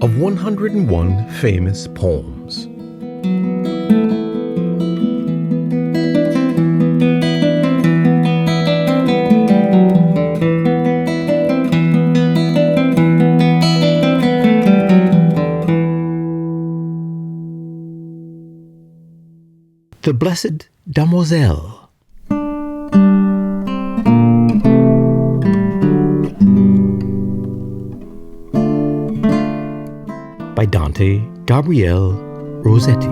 of 101 famous poems. The Blessed Damsel. By Dante Rossetti.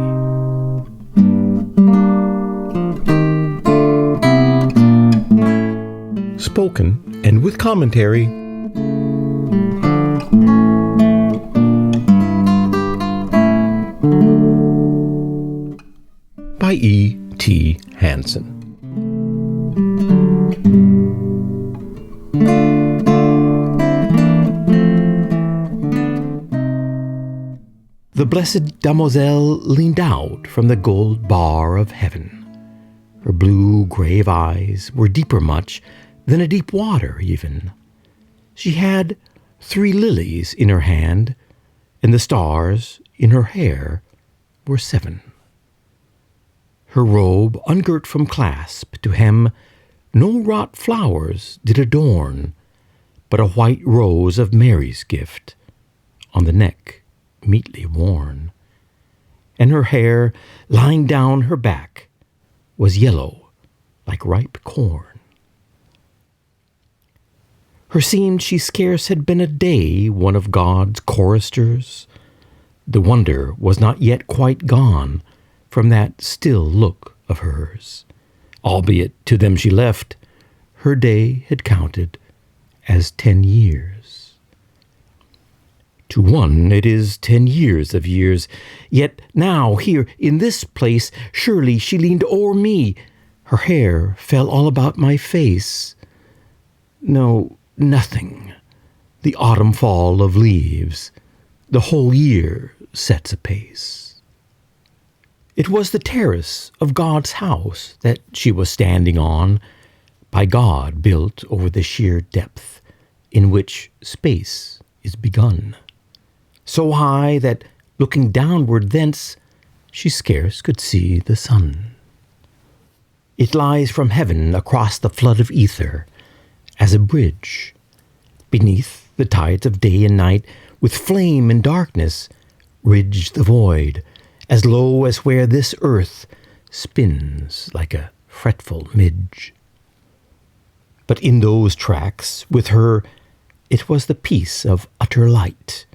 Spoken and with commentary by E.T. Hansen. The Blessed Damsel leaned out from the gold bar of heaven. Her blue grave eyes were deeper much than a deep water even. She had 3 lilies in her hand, and the stars in her hair were 7. Her robe, ungirt from clasp to hem, no wrought flowers did adorn, but a white rose of Mary's gift, on the neck meetly worn. And her hair, lying down her back, was yellow like ripe corn. Herseemed she scarce had been a day one of God's choristers. The wonder was not yet quite gone from that still look of hers, albeit to them she left, her day had counted as 10 years. To one it is 10 years of years, yet now here in this place surely she leaned o'er me, her hair fell all about my face. No, nothing, the autumn fall of leaves, the whole year sets apace. It was the terrace of God's house that she was standing on, by God built over the sheer depth in which space is begun, so high that, looking downward thence, she scarce could see the sun. It lies from heaven across the flood of ether, as a bridge. Beneath the tides of day and night, with flame and darkness, ridge the void, as low as where this earth spins like a fretful midge. But in those tracks, with her, it was the peace of utter light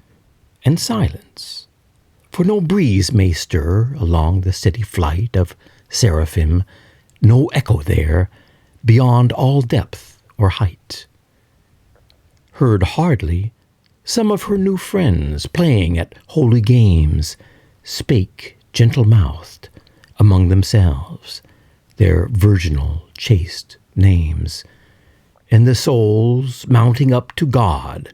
and silence, for no breeze may stir along the steady flight of seraphim, no echo there beyond all depth or height. Heard hardly, some of her new friends playing at holy games spake gentle-mouthed among themselves their virginal chaste names, and the souls mounting up to God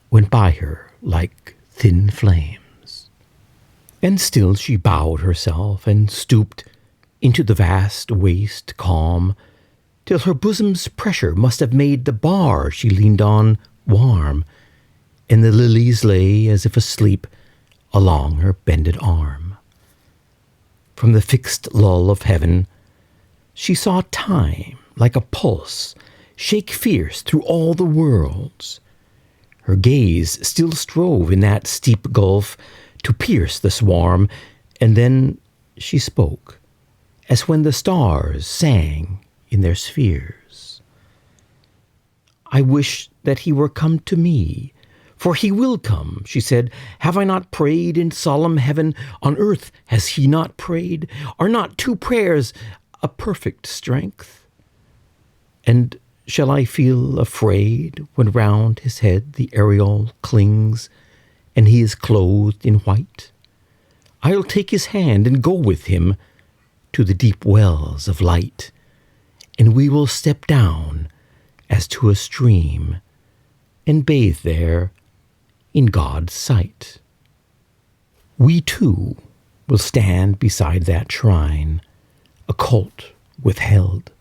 went by her like thin flames. And still she bowed herself and stooped into the vast waste calm, till her bosom's pressure must have made the bar she leaned on warm, and the lilies lay as if asleep along her bended arm. From the fixed lull of heaven she saw time like a pulse shake fierce through all the worlds. Her gaze still strove in that steep gulf to pierce the swarm, and then she spoke, as when the stars sang in their spheres. I wish that he were come to me, for he will come, she said. Have I not prayed in solemn heaven? On earth has he not prayed? Are not 2 prayers a perfect strength? And shall I feel afraid when round his head the aureole clings, and he is clothed in white? I'll take his hand and go with him to the deep wells of light, and we will step down as to a stream, and bathe there in God's sight. We too will stand beside that shrine, occult, withheld,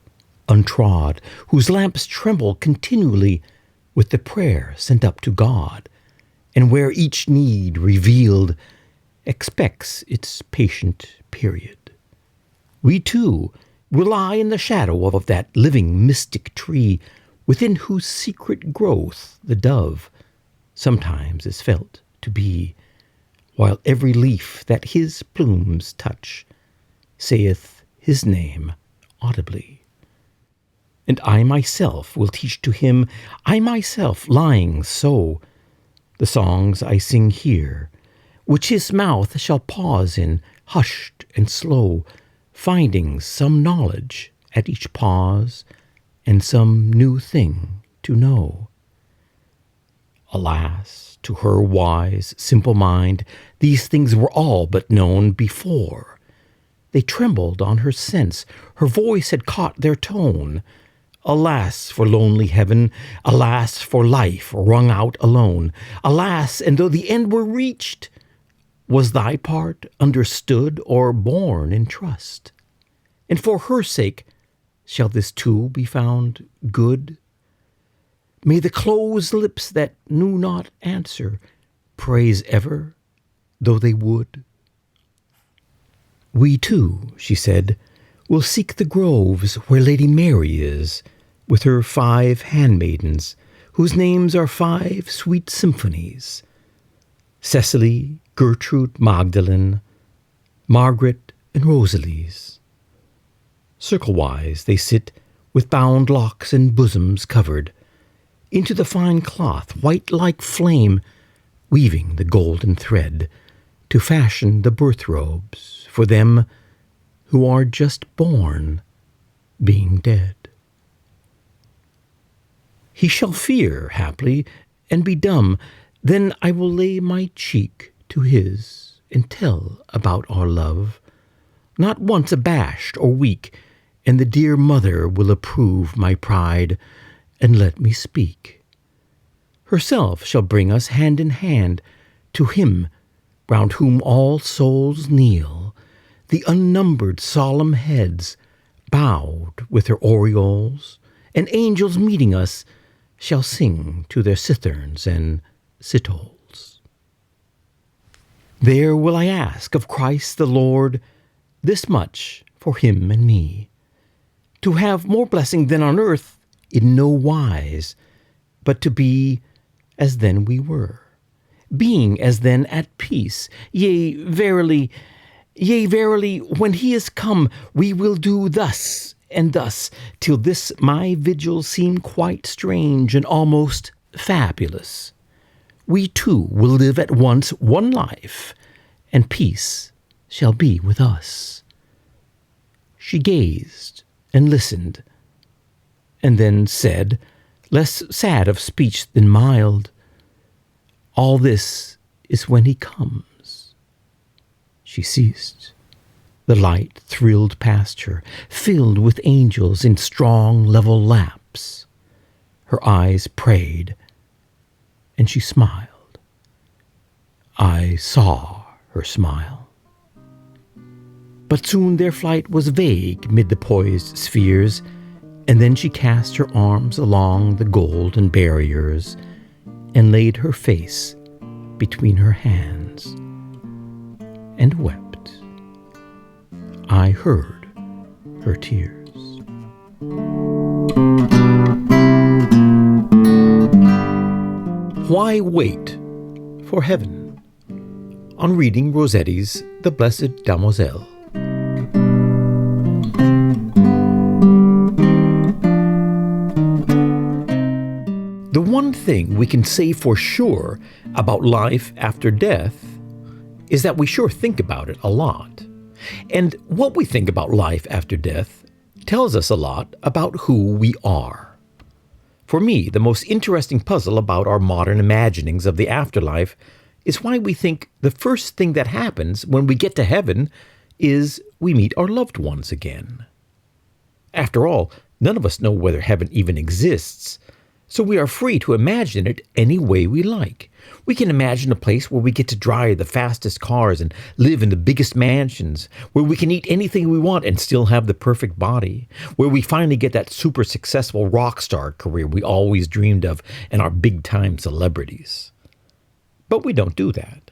untrod, whose lamps tremble continually with the prayer sent up to God, and where each need revealed expects its patient period. We too will lie in the shadow of that living mystic tree within whose secret growth the dove sometimes is felt to be, while every leaf that his plumes touch saith his name audibly. And I myself will teach to him, I myself lying so, the songs I sing here, which his mouth shall pause in, hushed and slow, finding some knowledge at each pause, and some new thing to know. Alas, to her wise, simple mind, these things were all but known before. They trembled on her sense, her voice had caught their tone. Alas for lonely heaven, alas for life rung out alone. Alas, and though the end were reached, was thy part understood or borne in trust? And for her sake, shall this too be found good? May the closed lips that knew not answer praise ever, though they would. We too, she said, will seek the groves where Lady Mary is, with her 5 handmaidens, whose names are 5 sweet symphonies: Cecily, Gertrude, Magdalene, Margaret, and Rosalie's. Circle-wise they sit, with bound locks and bosoms covered, into the fine cloth, white like flame, weaving the golden thread, to fashion the birth-robes for them who are just born, being dead. He shall fear, haply, and be dumb, then I will lay my cheek to his, and tell about our love, not once abashed or weak, and the dear mother will approve my pride, and let me speak. Herself shall bring us hand in hand to him round whom all souls kneel, the unnumbered solemn heads bowed with their aureoles, and angels meeting us shall sing to their citherns and citoles. There will I ask of Christ the Lord this much for him and me, to have more blessing than on earth in no wise, but to be as then we were, being as then at peace. Yea, verily, when he is come, we will do thus and thus, till this my vigil seem quite strange and almost fabulous. We too will live at once one life, and peace shall be with us. She gazed and listened, and then said, less sad of speech than mild, all this is when he comes. She ceased. The light thrilled past her, filled with angels in strong, level laps. Her eyes prayed, and she smiled. I saw her smile. But soon their flight was vague mid the poised spheres, and then she cast her arms along the golden barriers and laid her face between her hands and wept. I heard her tears. Why wait for heaven? On reading Rossetti's The Blessed Damsel. The one thing we can say for sure about life after death is that we sure think about it a lot. And what we think about life after death tells us a lot about who we are. For me, the most interesting puzzle about our modern imaginings of the afterlife is why we think the first thing that happens when we get to heaven is we meet our loved ones again. After all, none of us know whether heaven even exists, so we are free to imagine it any way we like. We can imagine a place where we get to drive the fastest cars and live in the biggest mansions, where we can eat anything we want and still have the perfect body, where we finally get that super successful rock star career we always dreamed of and are big-time celebrities. But we don't do that.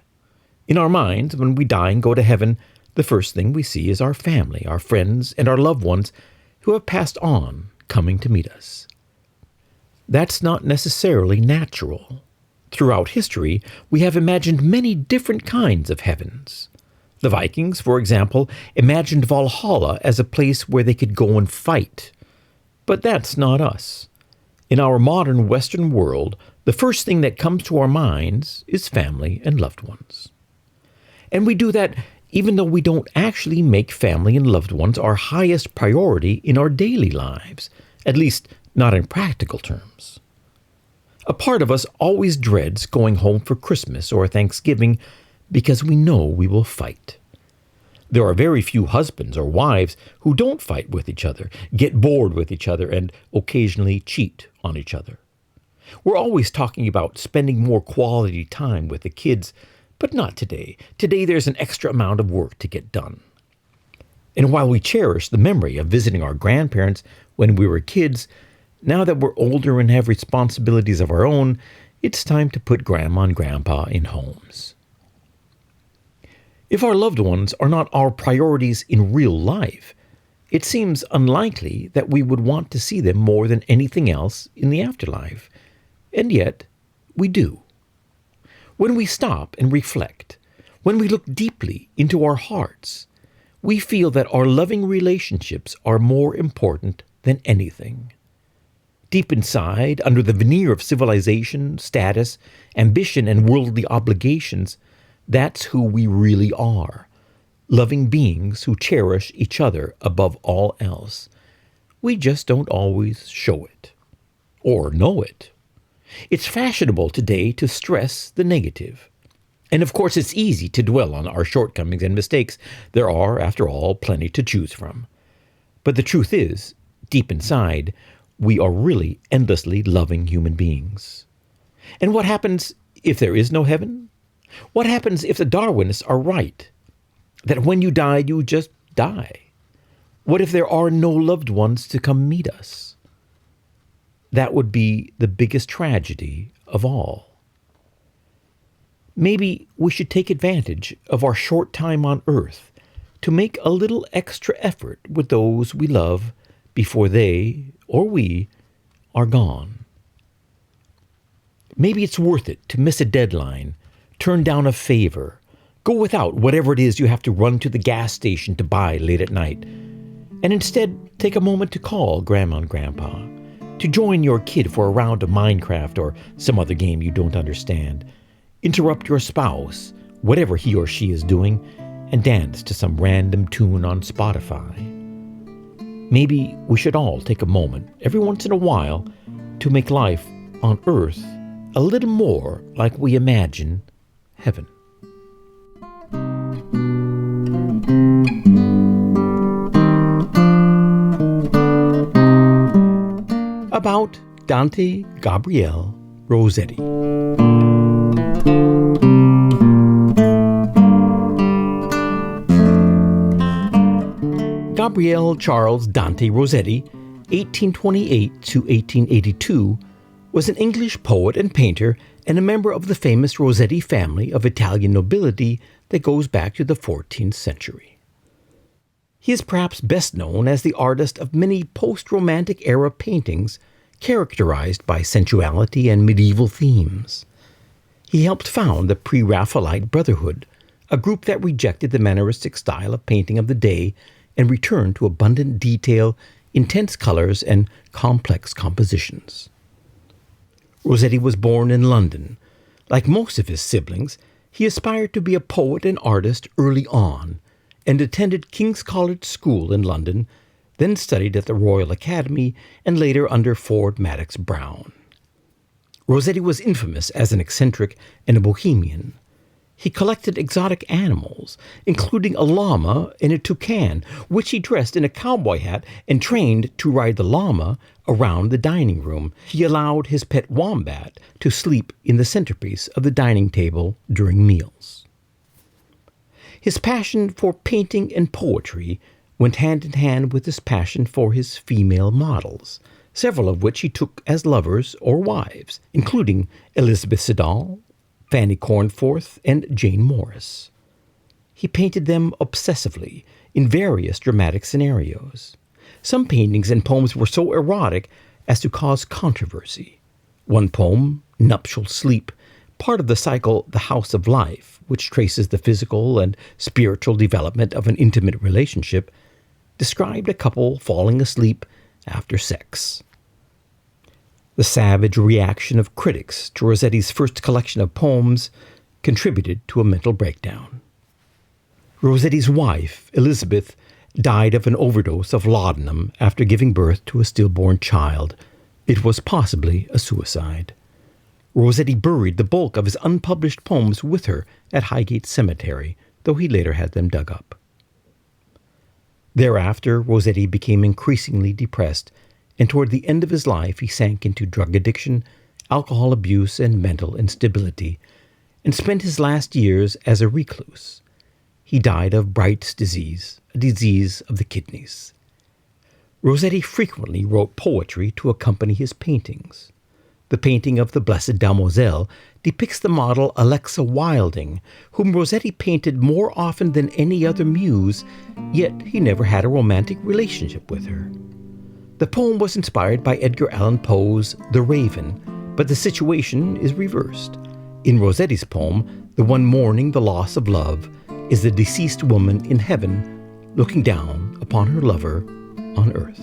In our minds, when we die and go to heaven, the first thing we see is our family, our friends, and our loved ones who have passed on coming to meet us. That's not necessarily natural. Throughout history, we have imagined many different kinds of heavens. The Vikings, for example, imagined Valhalla as a place where they could go and fight. But that's not us. In our modern Western world, the first thing that comes to our minds is family and loved ones. And we do that even though we don't actually make family and loved ones our highest priority in our daily lives, at least not in practical terms. A part of us always dreads going home for Christmas or Thanksgiving because we know we will fight. There are very few husbands or wives who don't fight with each other, get bored with each other, and occasionally cheat on each other. We're always talking about spending more quality time with the kids, but not today. Today there's an extra amount of work to get done. And while we cherish the memory of visiting our grandparents when we were kids, now that we're older and have responsibilities of our own, it's time to put Grandma and Grandpa in homes. If our loved ones are not our priorities in real life, it seems unlikely that we would want to see them more than anything else in the afterlife. And yet, we do. When we stop and reflect, when we look deeply into our hearts, we feel that our loving relationships are more important than anything. Deep inside, under the veneer of civilization, status, ambition, and worldly obligations, that's who we really are, loving beings who cherish each other above all else. We just don't always show it, or know it. It's fashionable today to stress the negative. And of course, it's easy to dwell on our shortcomings and mistakes. There are, after all, plenty to choose from. But the truth is, deep inside, we are really endlessly loving human beings. And what happens if there is no heaven? What happens if the Darwinists are right, that when you die, you just die? What if there are no loved ones to come meet us? That would be the biggest tragedy of all. Maybe we should take advantage of our short time on earth to make a little extra effort with those we love before they, or we, are gone. Maybe it's worth it to miss a deadline, turn down a favor, go without whatever it is you have to run to the gas station to buy late at night, and instead take a moment to call Grandma and Grandpa, to join your kid for a round of Minecraft or some other game you don't understand, interrupt your spouse, whatever he or she is doing, and dance to some random tune on Spotify. Maybe we should all take a moment, every once in a while, to make life on earth a little more like we imagine heaven. About Dante Gabriel Rossetti. Gabriel Charles Dante Rossetti, 1828 to 1882, was an English poet and painter and a member of the famous Rossetti family of Italian nobility that goes back to the 14th century. He is perhaps best known as the artist of many post-Romantic era paintings characterized by sensuality and medieval themes. He helped found the Pre-Raphaelite Brotherhood, a group that rejected the manneristic style of painting of the day and returned to abundant detail, intense colors, and complex compositions. Rossetti was born in London. Like most of his siblings, he aspired to be a poet and artist early on, and attended King's College School in London, then studied at the Royal Academy, and later under Ford Madox Brown. Rossetti was infamous as an eccentric and a bohemian. He collected exotic animals, including a llama and a toucan, which he dressed in a cowboy hat and trained to ride the llama around the dining room. He allowed his pet wombat to sleep in the centerpiece of the dining table during meals. His passion for painting and poetry went hand in hand with his passion for his female models, several of which he took as lovers or wives, including Elizabeth Siddal, Fanny Cornforth, and Jane Morris. He painted them obsessively in various dramatic scenarios. Some paintings and poems were so erotic as to cause controversy. One poem, Nuptial Sleep, part of the cycle The House of Life, which traces the physical and spiritual development of an intimate relationship, described a couple falling asleep after sex. The savage reaction of critics to Rossetti's first collection of poems contributed to a mental breakdown. Rossetti's wife, Elizabeth, died of an overdose of laudanum after giving birth to a stillborn child. It was possibly a suicide. Rossetti buried the bulk of his unpublished poems with her at Highgate Cemetery, though he later had them dug up. Thereafter, Rossetti became increasingly depressed, and toward the end of his life he sank into drug addiction, alcohol abuse, and mental instability, and spent his last years as a recluse. He died of Bright's disease, a disease of the kidneys. Rossetti frequently wrote poetry to accompany his paintings. The painting of the Blessed Damsel depicts the model Alexa Wilding, whom Rossetti painted more often than any other muse, yet he never had a romantic relationship with her. The poem was inspired by Edgar Allan Poe's The Raven, but the situation is reversed. In Rossetti's poem, the one mourning the loss of love is the deceased woman in heaven looking down upon her lover on earth.